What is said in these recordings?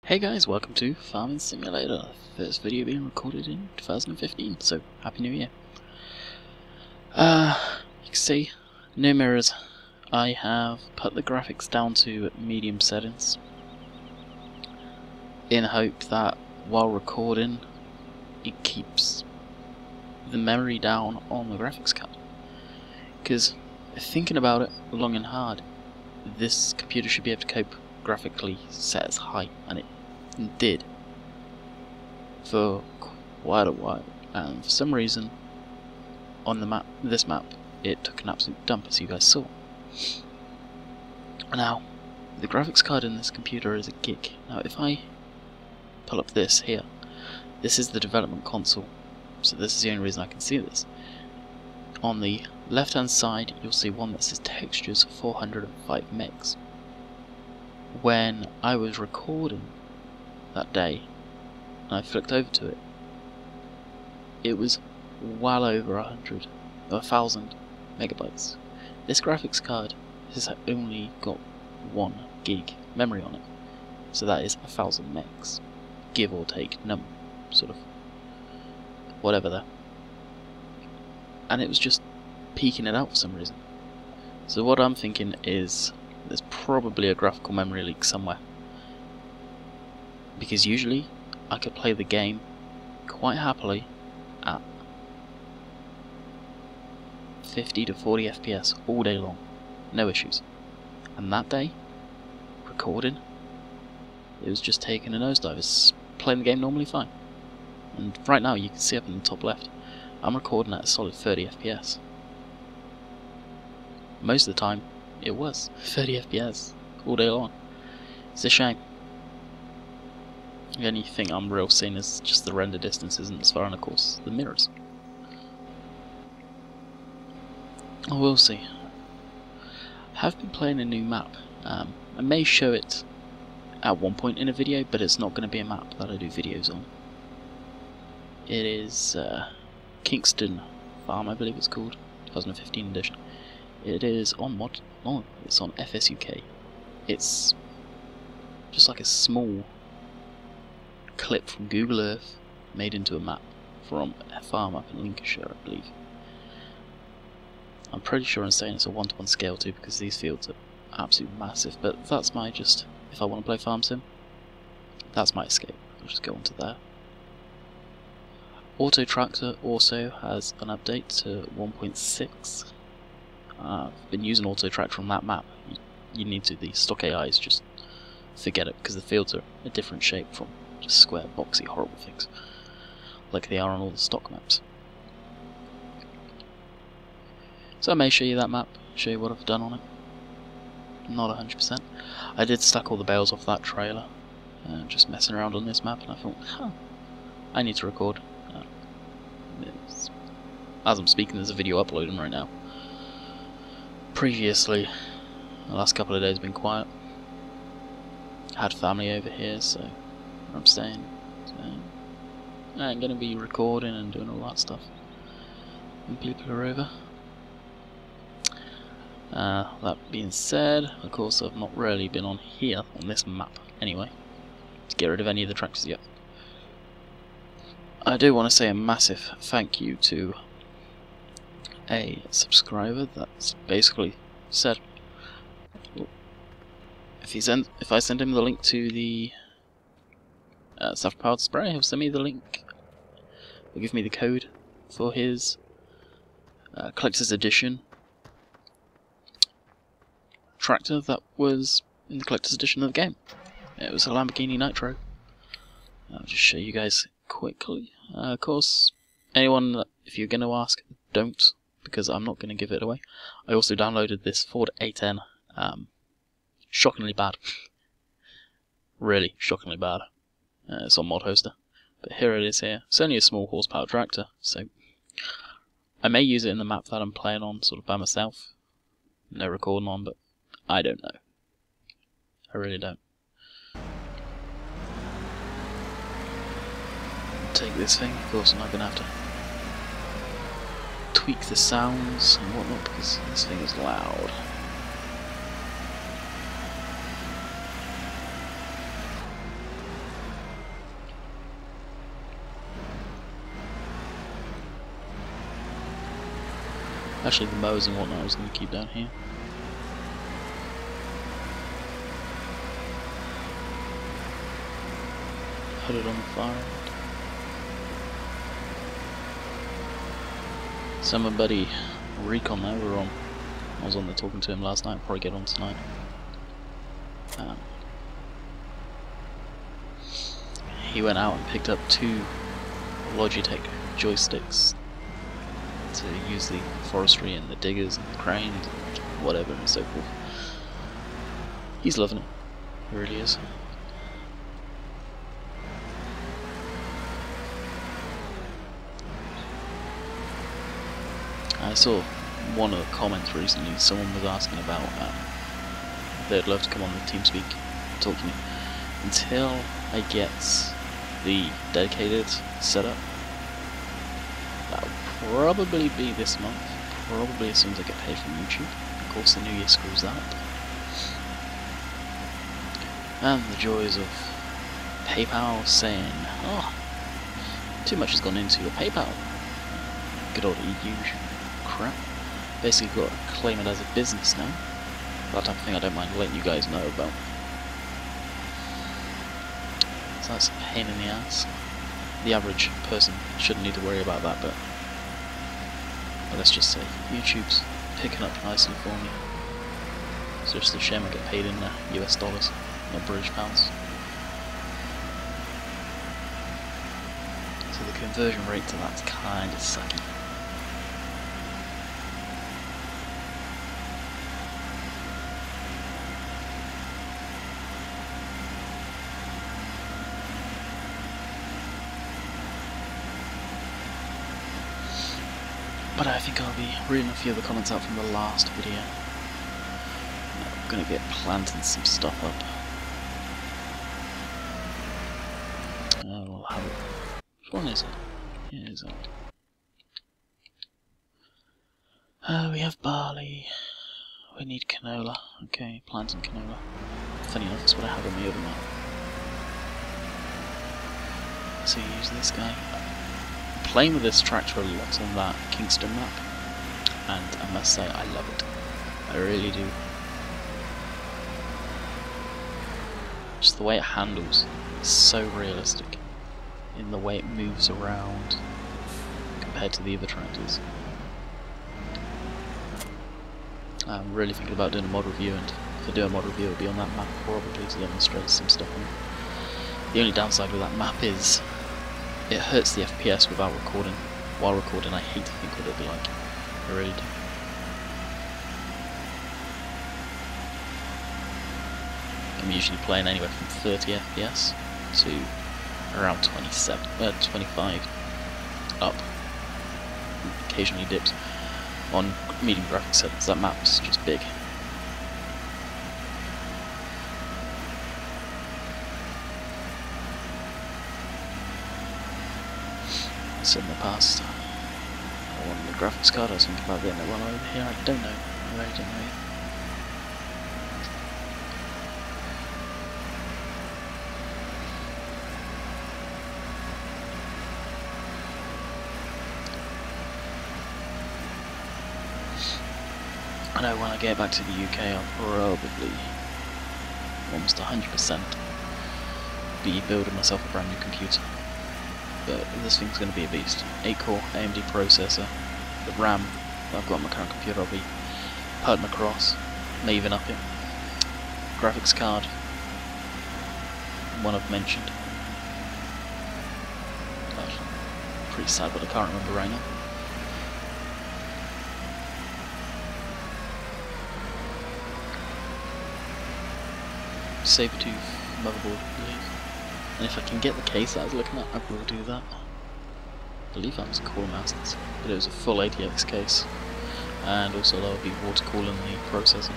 Hey guys, welcome to Farming Simulator, first video being recorded in 2015, so Happy New Year. You can see, no mirrors. I have put the graphics down to medium settings, in hope that while recording, it keeps the memory down on the graphics card. Because, thinking about it long and hard, this computer should be able to cope graphically set as high, and it did for quite a while, and for some reason on the this map it took an absolute dump, as you guys saw. Now the graphics card in this computer is a gig. Now if I pull up this here, this is the development console, so this is the only reason I can see this. On the left hand side you'll see one that says textures 405 megs. When I was recording that day and I flicked over to it, it was well over 1,000 megabytes. This graphics card has only got 1 gig memory on it, so that is 1,000 megs, give or take, sort of whatever there. And it was just peaking it out for some reason. So what I'm thinking is there's probably a graphical memory leak somewhere, because usually I could play the game quite happily at 50 to 40 FPS all day long, no issues. And that day, recording, it was just taking a nosedive. It's playing the game normally fine. And right now you can see up in the top left, I'm recording at a solid 30 FPS. Most of the time it was 30 FPS all day long. It's a shame. The only thing I'm real seeing is just the render distance isn't as far, and of course the mirrors. I will see. I have been playing a new map. I may show it at one point in a video, but it's not going to be a map that I do videos on. It is Kingston Farm, I believe it's called, 2015 edition. It is on it's on FSUK. It's just like a small clip from Google Earth made into a map from a farm up in Lincolnshire, I believe. I'm pretty sure I'm saying it's a 1:1 scale too, because these fields are absolutely massive, but that's my if I want to play farm sim, that's my escape. I'll just go onto there. Auto Tractor also has an update to 1.6. I've been using Auto Tractor on that map. You need to, the stock AIs, just forget it, because the fields are a different shape from just square, boxy, horrible things, like they are on all the stock maps. So I may show you that map, show you what I've done on it. Not 100%. I did stack all the bales off that trailer, just messing around on this map, and I thought, I need to record. As I'm speaking, there's a video uploading right now. Previously, the last couple of days have been quiet. I had family over here, so I'm staying. So I'm going to be recording and doing all that stuff when people are over. That being said, of course I've not really been on here, on this map anyway, to get rid of any of the tractors yet. I do want to say a massive thank you to a subscriber that's basically said if I send him the link to the Sapphire spray, he'll send me the link, he'll give me the code for his collector's edition tractor that was in the collector's edition of the game. It was a Lamborghini Nitro. I'll just show you guys quickly. Of course, anyone that, if you're going to ask, don't, because I'm not going to give it away. I also downloaded this Ford A10, shockingly bad. Really shockingly bad. It's on Mod Hoster, but here it is here. It's only a small horsepower tractor, so I may use it in the map that I'm playing on, sort of by myself. No recording on, but I don't know. I really don't. Take this thing, of course I'm not going to have to tweak the sounds and whatnot, because this thing is loud. Actually, the mowers and whatnot I was going to keep down here. Put it on the fire. So my buddy Recon there, I was on there talking to him last night, probably get on tonight. He went out and picked up 2 Logitech joysticks to use the forestry and the diggers and the cranes and whatever and so forth. He's loving it, he really is. I saw one of the comments recently, someone was asking about they'd love to come on the TeamSpeak and talk to me. Until I get the dedicated setup, that'll probably be this month, probably as soon as I get paid from YouTube. Of course the new year screws that up. And the joys of PayPal saying, oh, too much has gone into your PayPal. Good old EU crap. Basically got to claim it as a business now. That type of thing I don't mind letting you guys know about. So that's a pain in the ass. The average person shouldn't need to worry about that, but let's just say YouTube's picking up nicely for me. It's just a shame I get paid in US dollars, not British pounds. So the conversion rate to that's kind of sucky. But I think I'll be reading a few of the comments out from the last video. I'm gonna get planting some stuff up. We'll have it. Which one is it? Here is it. We have barley. We need canola. Okay, planting canola. Funny enough, that's what I have on the other map. So use this guy. Playing with this tractor a lot on that Kingston map, and I must say I love it. I really do. Just the way it handles is so realistic in the way it moves around compared to the other tractors. I'm really thinking about doing a mod review, and if I do a mod review it'll be on that map probably to demonstrate some stuff on it. The only downside with that map is it hurts the FPS without recording. While recording, I hate to think what it'll be like. I really do. I'm usually playing anywhere from 30 FPS to around 25 up. Occasionally dips on medium graphics settings. That map's just big. So in the past, I wanted a graphics card. I was thinking about getting it one over here. I don't know. I really don't know yet. I know when I get back to the UK, I'll probably almost 100% be building myself a brand new computer. But this thing's going to be a beast. 8-core AMD processor. The RAM that I've got on my current computer I'll be putting across, may even up it. Graphics card, one I've mentioned. Actually, pretty sad, but I can't remember right now. Sabertooth motherboard, I believe. And if I can get the case that I was looking at, I will do that. I believe that was a Core Masters, but it was a full ATX case, and also I'll be water cooling the processor.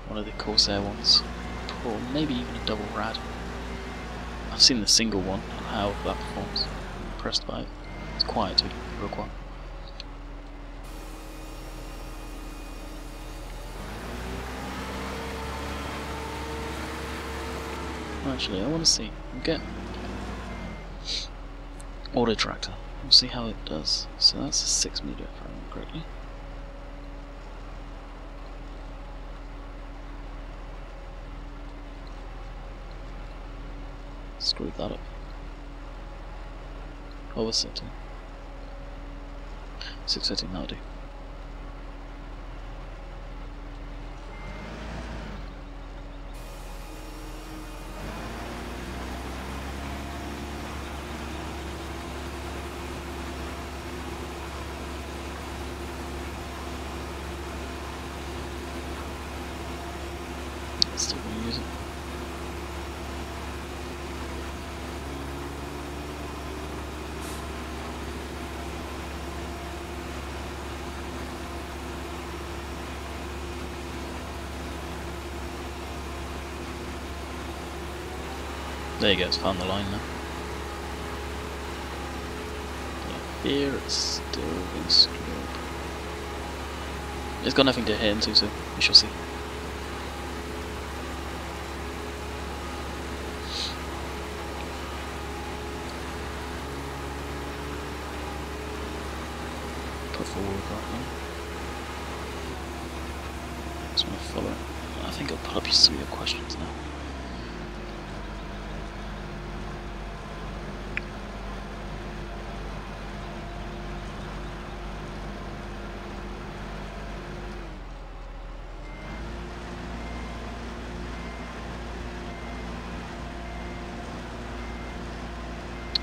One of the Corsair ones, or maybe even a double rad. I've seen the single one and how that performs. I'm impressed by it. It's quiet too, real quiet. Actually, I want to see. Okay. Auto tractor. We'll see how it does. So that's a 6mm if I remember correctly. Screw that up. Oh, what's that? 613, that'll do. Still gonna use it. There you go, it's found the line now. But here it's still being screwed up. It's got nothing to hit into, so we shall see. Put forward right now. Just want to follow it. I think I'll put up some of your questions now.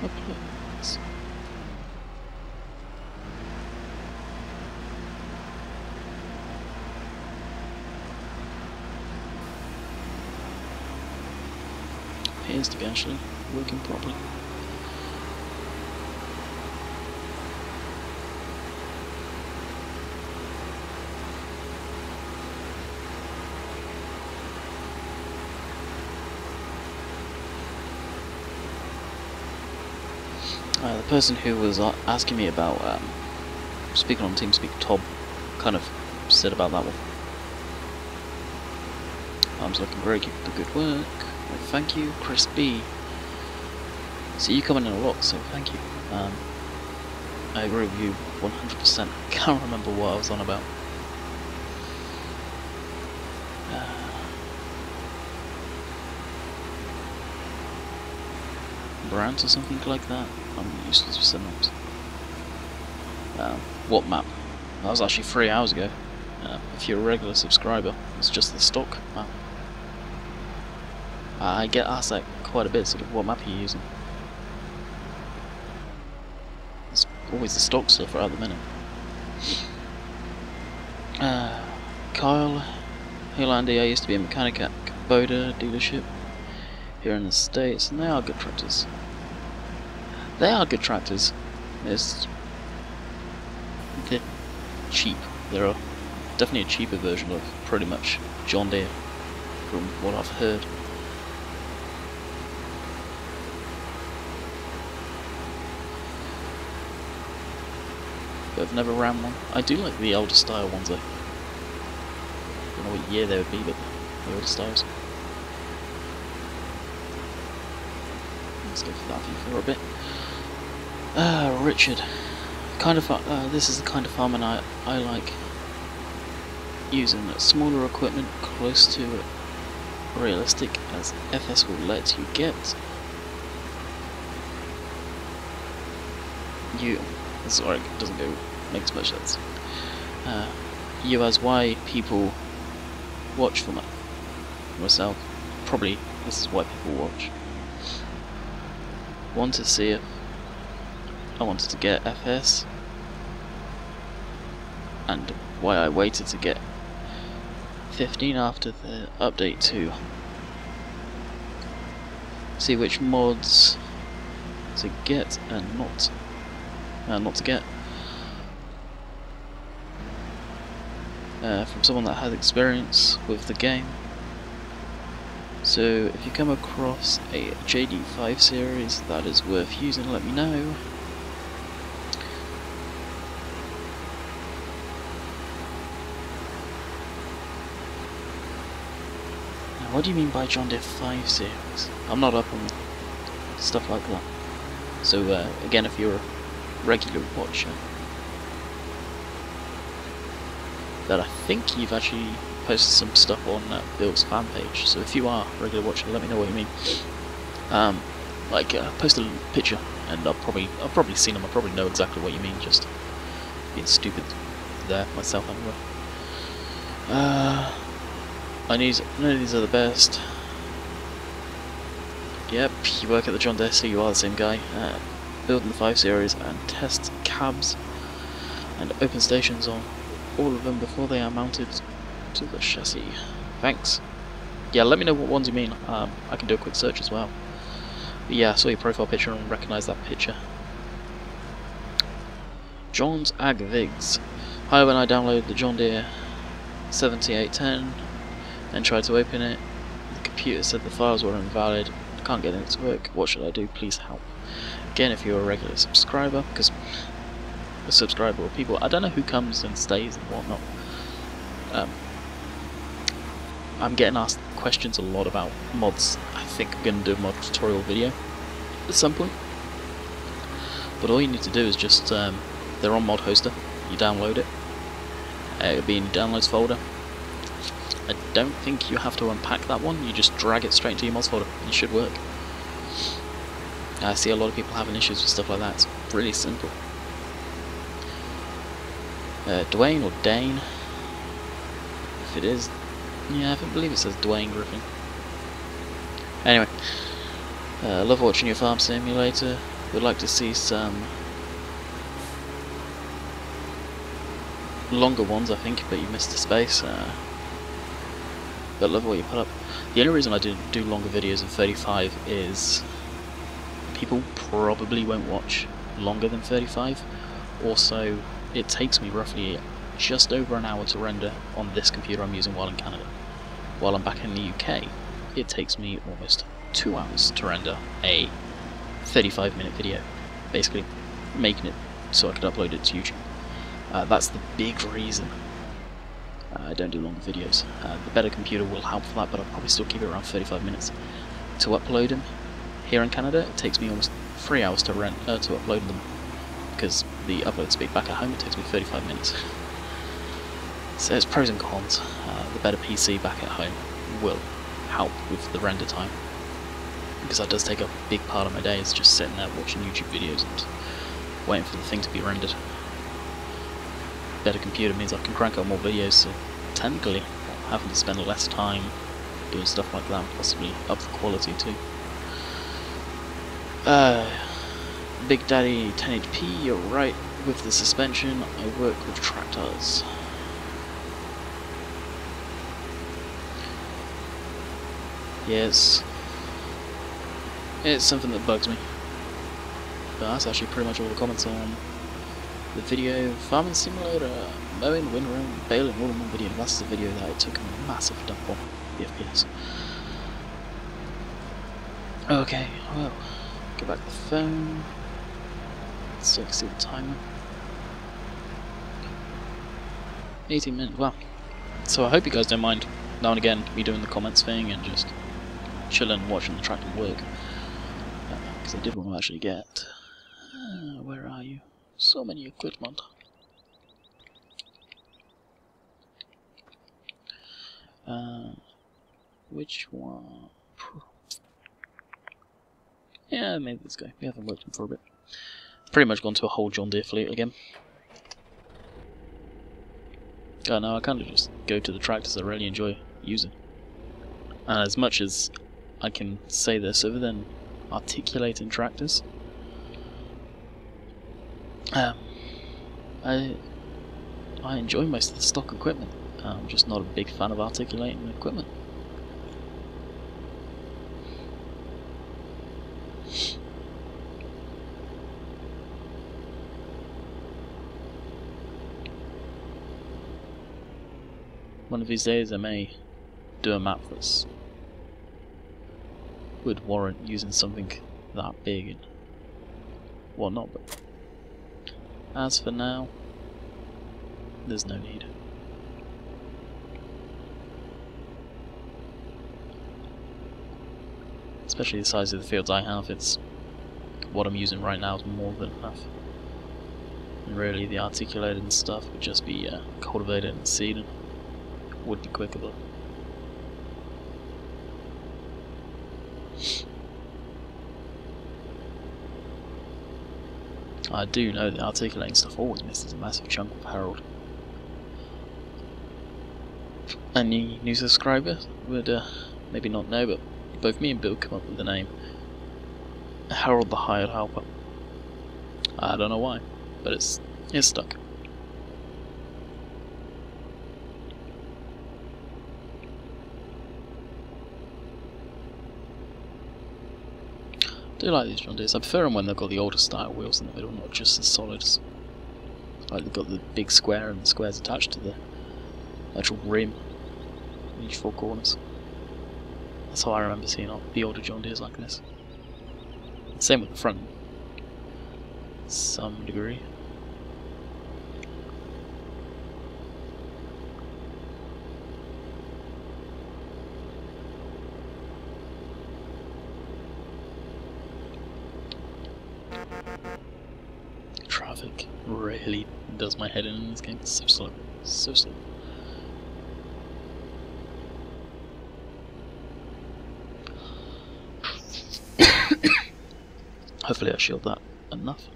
Uploads. Appears to be actually working properly. The person who was asking me about speaking on TeamSpeak, Tob, kind of said about that one. Arms looking great, keep up the good work. Well, thank you, Chris B. So you coming in a lot, so thank you. I agree with you 100%. Can't remember what I was on about. Brands or something like that. I'm useless with synonyms. What map? That was actually 3 hours ago. If you're a regular subscriber, it's just the stock map. I get asked that quite a bit, sort of, what map are you using? It's always the stock stuff right at the minute. Kyle, hey Landy, I used to be a mechanic at Kubota dealership here in the States, and they are good tractors. They are good tractors. They're cheap. They're definitely a cheaper version of pretty much John Deere, from what I've heard. But I've never ran one. I do like the older style ones though. I don't know what year they would be, but the older styles. Let's go for that view for a bit. Richard. This is the kind of farming I like. Using smaller equipment close to realistic as FS will let you get. Sorry, it doesn't make much sense. You as why people watch for myself. Probably this is why people watch. Want to see if I wanted to get FS, and why I waited to get 15 after the update to see which mods to get and not to get. From someone that has experience with the game. So if you come across a JD5 series that is worth using, let me know. What do you mean by John Deere 5 series? I'm not up on stuff like that. So again, if you're regular watcher, that I think you've actually posted some stuff on Bill's fan page. So if you are a regular watcher, let me know what you mean. Post a picture, and I've probably seen them. I probably know exactly what you mean. Just being stupid there myself anyway. None of these are the best. Yep, you work at the John Deere, so you are the same guy. Building the 5 Series and test cabs and open stations on all of them before they are mounted to the chassis. Thanks. Yeah, let me know what ones you mean. I can do a quick search as well. But yeah, I saw your profile picture and recognise that picture. John's Ag Vigs. Hi, when I downloaded the John Deere 7810 and tried to open it, the computer said the files were invalid. I can't get it to work. What should I do? Please help. Again, if you're a regular subscriber, because a subscriber or people, I don't know who comes and stays and whatnot. I'm getting asked questions a lot about mods. I think I'm going to do a mod tutorial video at some point. But all you need to do is just, they're on Mod Hoster, you download it, it'll be in your downloads folder. I don't think you have to unpack that one, you just drag it straight into your mods folder, and it should work. I see a lot of people having issues with stuff like that, it's really simple. Dwayne or Dane, if it is, yeah, I believe it says Dwayne Griffin. Anyway, love watching your farm simulator, would like to see some longer ones I think, but you missed the space. But love what you put up. The only reason I didn't do longer videos of 35 is people probably won't watch longer than 35. Also, it takes me roughly just over an hour to render on this computer I'm using while in Canada. While I'm back in the UK, it takes me almost 2 hours to render a 35-minute video, basically making it so I could upload it to YouTube. That's the big reason I don't do longer videos. The better computer will help for that, but I'll probably still keep it around 35 minutes. To upload them here in Canada, it takes me almost 3 hours to upload them, because the upload speed back at home, it takes me 35 minutes. So there's pros and cons. The better PC back at home will help with the render time, because that does take up a big part of my day, is just sitting there watching YouTube videos and waiting for the thing to be rendered. Better computer means I can crank out more videos, so technically I'm having to spend less time doing stuff like that, and possibly up the quality too. Big Daddy 1080p, you're right with the suspension. I work with tractors. Yes, it's something that bugs me. But that's actually pretty much all the comments on the video. Farming Simulator, mowing, windrow, baling all in one video. That's the video that I took a massive dump on the FPS. Okay, well, go back to the phone. So I can see the timer. 18 minutes, wow. So I hope you guys don't mind now and again me doing the comments thing and just chilling and watching the tractor work. Because I did want to actually get... where are you? So many equipment. Which one? Yeah, maybe this guy. We haven't worked him for a bit. Pretty much gone to a whole John Deere fleet again. Oh no, I kind of just go to the tractors I really enjoy using. And as much as I can say this other than articulating tractors, I enjoy most of the stock equipment. I'm just not a big fan of articulating equipment. One of these days I may do a map that's would warrant using something that big and whatnot, but as for now, there's no need. Especially the size of the fields I have, it's what I'm using right now is more than enough. And really, the articulated stuff would just be cultivated and seeded. Would be quicker though. I do know that articulating stuff always misses a massive chunk of Herald. Any new subscribers would maybe not know, but both me and Bill come up with the name Harold the Hired Helper. I don't know why, but it's stuck. I do like these John Deeres. I prefer them when they've got the older style wheels in the middle, not just the solids. Like they've got the big square and the squares attached to the actual rim in each four corners. That's how I remember seeing the older John Deeres like this. Same with the front, to some degree. Traffic really does my head in this game. It's so slow. So slow. Hopefully I shield that enough.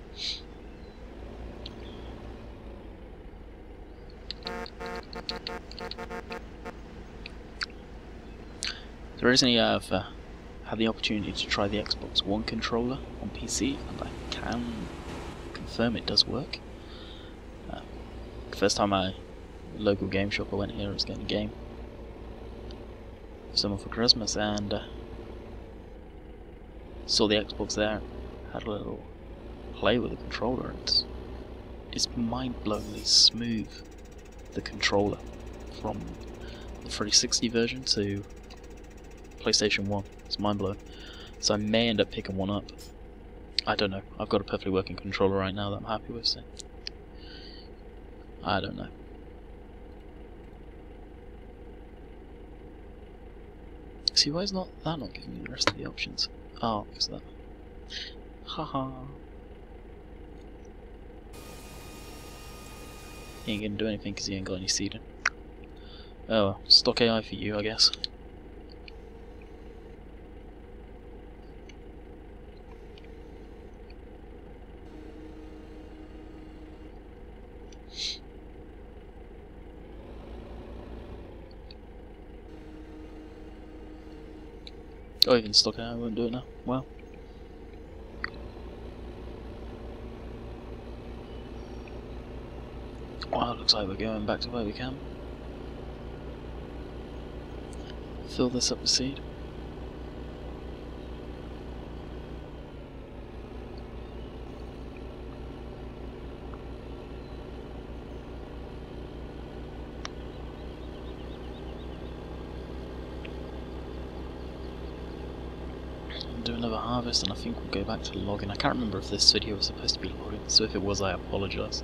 The reason I've had the opportunity to try the Xbox One controller on PC, and I can confirm it does work. First time local game shop I went here, I was getting a game for someone for Christmas, and saw the Xbox there, had a little play with the controller, and it's mind-blowingly smooth, the controller, from the 360 version to PlayStation 1. It's mind-blowing. So I may end up picking one up. I don't know. I've got a perfectly working controller right now that I'm happy with, so I don't know. See, why is that not giving me the rest of the options? Oh, because of that. Haha. He ain't gonna do anything because he ain't got any seeding. Oh well, stock AI for you, I guess. Oh, even stock AI won't do it now. Well. Well, it looks like we're going back to where we can. Fill this up with seed. Do another harvest, and I think we'll go back to logging. I can't remember if this video was supposed to be logging, so if it was, I apologise.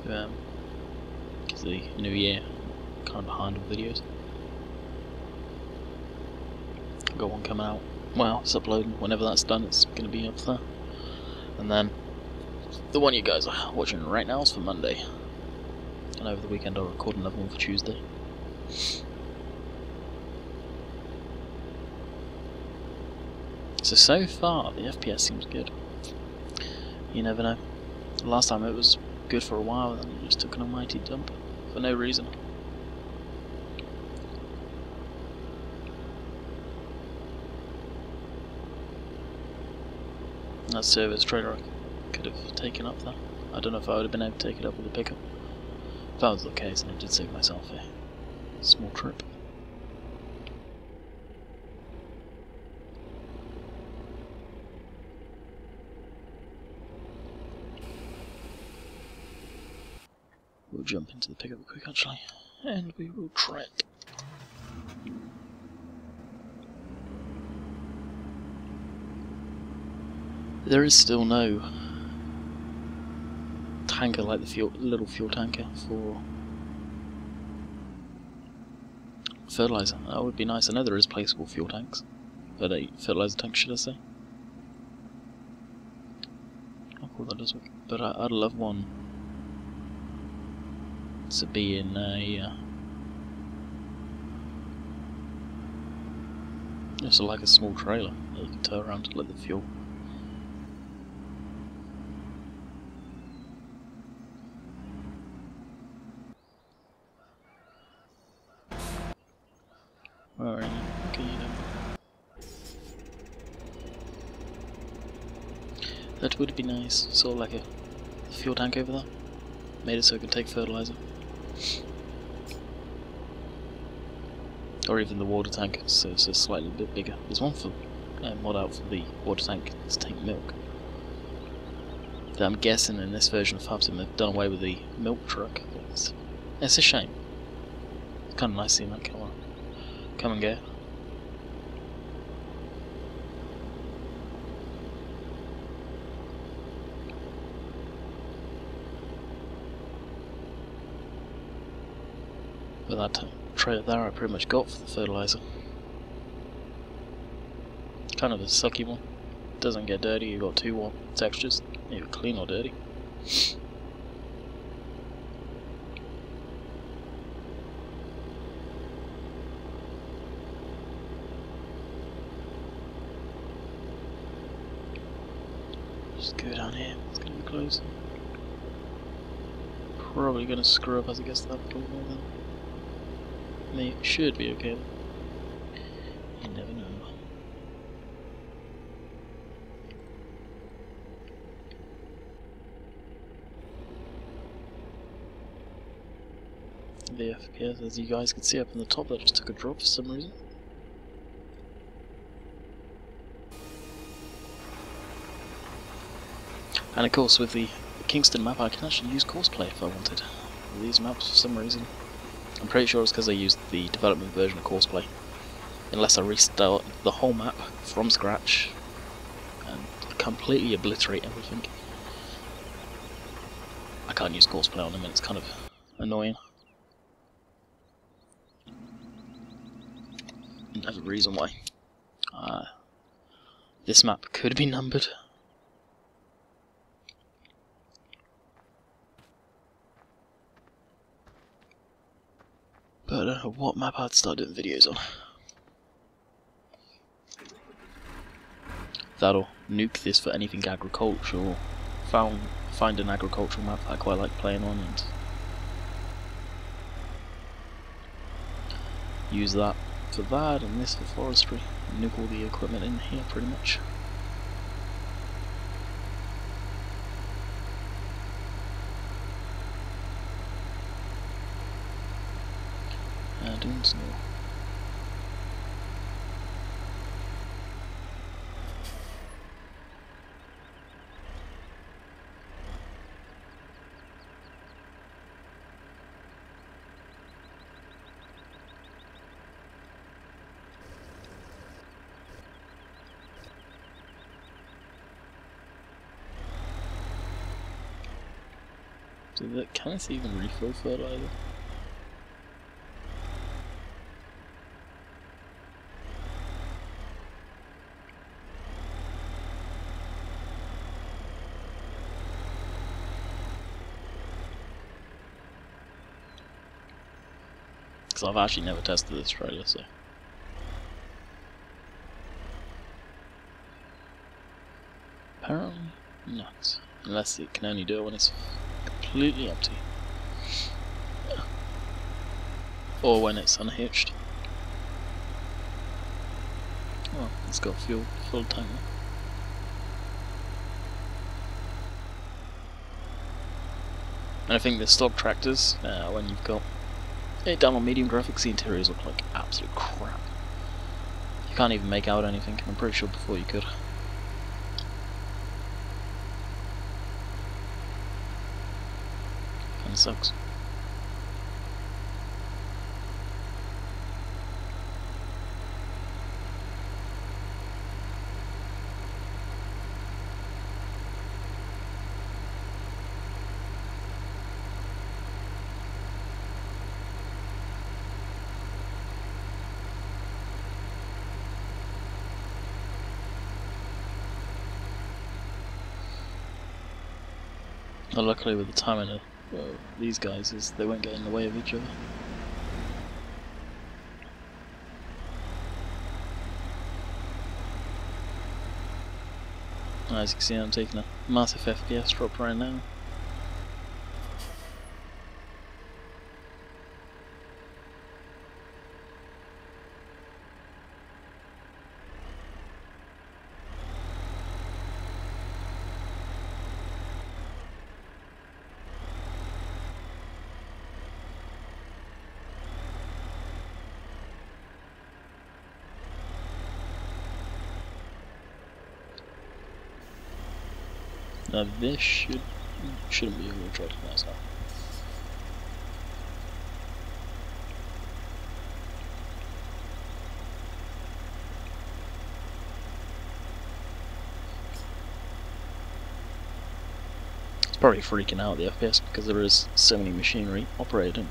Because the new year, kind of behind on videos. I've got one coming out. Well, it's uploading. Whenever that's done, it's going to be up there. And then the one you guys are watching right now is for Monday. And over the weekend, I'll record another one for Tuesday. So far, the FPS seems good. You never know. Last time it was good for a while, and then it just took an almighty dump for no reason. That service trailer I could have taken up there. I don't know if I would have been able to take it up with a pickup. If that was the case, then I did save myself a small trip. We'll jump into the pickup quick actually, and we will try it. There is still no tanker like the little fuel tanker for fertilizer. That would be nice. I know there is placeable fuel tanks, but a fertilizer tank, should I say. cool that does work. But I'd love one to be in a just like a small trailer that you can tow around to let the fuel. Where are you? Okay, you know. That would be nice. Sort of like a fuel tank over there. Made it so it could take fertilizer. Or even the water tank, so it's a slightly bit bigger. There's one for mod out for the water tank to take milk. That I'm guessing in this version of Phantom they've done away with the milk truck. It's a shame. It's kind of nice seeing that come and go. But that trailer there I pretty much got for the fertilizer. Kind of a sucky one. Doesn't get dirty, you've got two textures, either clean or dirty. Just go down here, it's going to be close. Probably going to screw up as it gets to that point then. It should be okay. You never know. The FPS, as you guys can see up in the top, that just took a drop for some reason. And of course with the Kingston map I can actually use Courseplay if I wanted. With these maps for some reason. I'm pretty sure it's because I used the development version of Courseplay. Unless I restart the whole map from scratch and completely obliterate everything. I can't use Courseplay on them and it's kind of annoying. Another reason why this map could be numbered. But I don't know what map I'd start doing videos on. That'll nuke this for anything agricultural. Find an agricultural map that I quite like playing on and use that for that and this for forestry. Nuke all the equipment in here pretty much. Doing snow. Can this even refill fertilizer? Because I've actually never tested this trailer, so. Apparently not. Unless it can only do it when it's completely empty. Or when it's unhitched. Oh, it's got fuel, full tank now. And I think the stock tractors, when you've got it done on medium graphics, the interiors look like absolute crap. You can't even make out anything, I'm pretty sure before you could. Kinda sucks. Well, luckily with the timing of these guys is they won't get in the way of each other. As you can see, I'm taking a massive FPS drop right now. Now this shouldn't be overdrive nice now. It's probably freaking out the FPS because there is so many machinery operating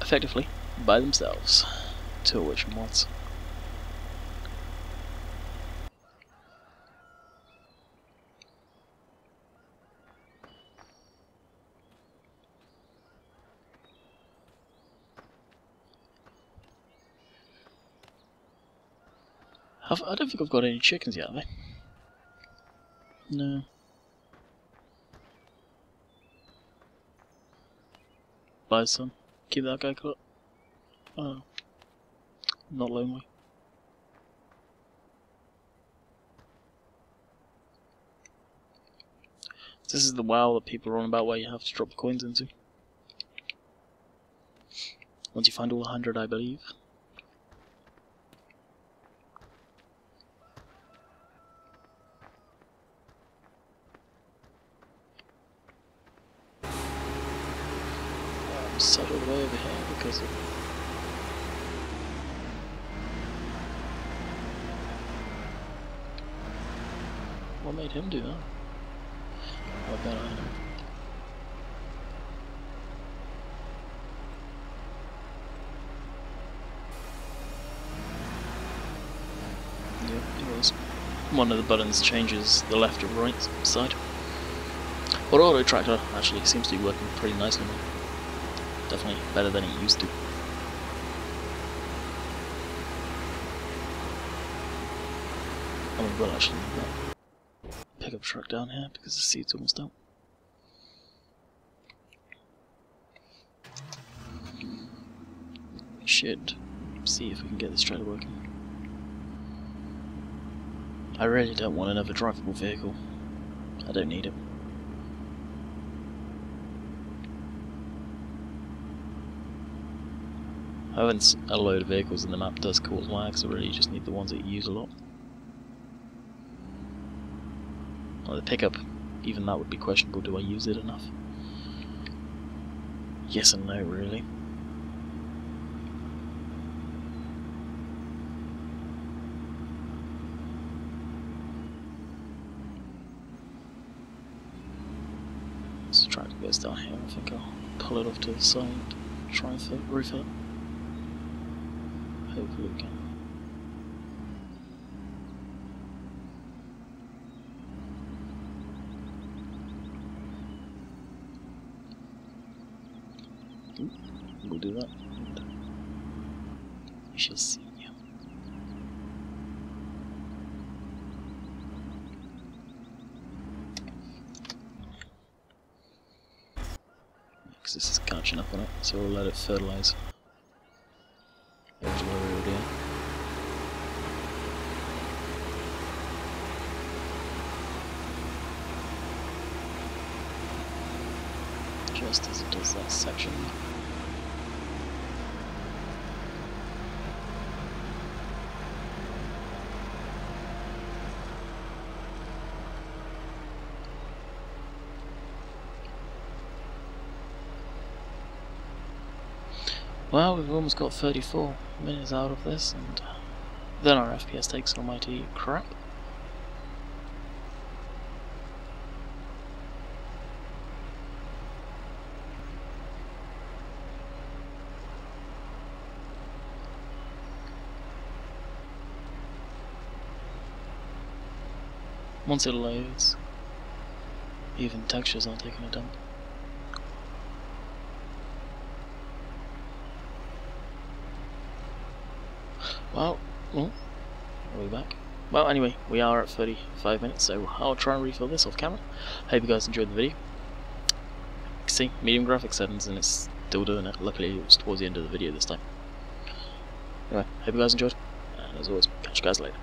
effectively by themselves. Two of which are mods. I don't think I've got any chickens yet, have I? No. Bye, son. Keep that guy cut. Oh. Not lonely. This is the WoW that people are on about where you have to drop the coins into. Once you find all 100, I believe. Settled way over here because of what made him do that? I bet I know. Yep, it was. One of the buttons changes the left or right side. But auto tractor actually seems to be working pretty nicely now. Definitely better than it used to. And we will actually need that pickup truck down here because the seat's almost out. We should see if we can get this trailer working. I really don't want another drivable vehicle. I don't need it. Having a load of vehicles in the map does cause lag, so really you just need the ones that you use a lot. Well, the pickup, even that would be questionable. Do I use it enough? Yes and no, really. This tractor goes down here. I think I'll pull it off to the side, try and roof it. Hopefully we can. We'll do that. You shall see. Because this is catching up on it, so we'll let it fertilise. There's where we were doing. Just as it does that section. Well, we've almost got 34 minutes out of this, and then our FPS takes an almighty crap. Once it loads, Even textures aren't taking a dump. Well, are we back? Well, anyway, we are at 35 minutes, so I'll try and refill this off camera. Hope you guys enjoyed the video. You can see, medium graphics settings, and it's still doing it. Luckily, it was towards the end of the video this time. Anyway, hope you guys enjoyed, and as always, catch you guys later.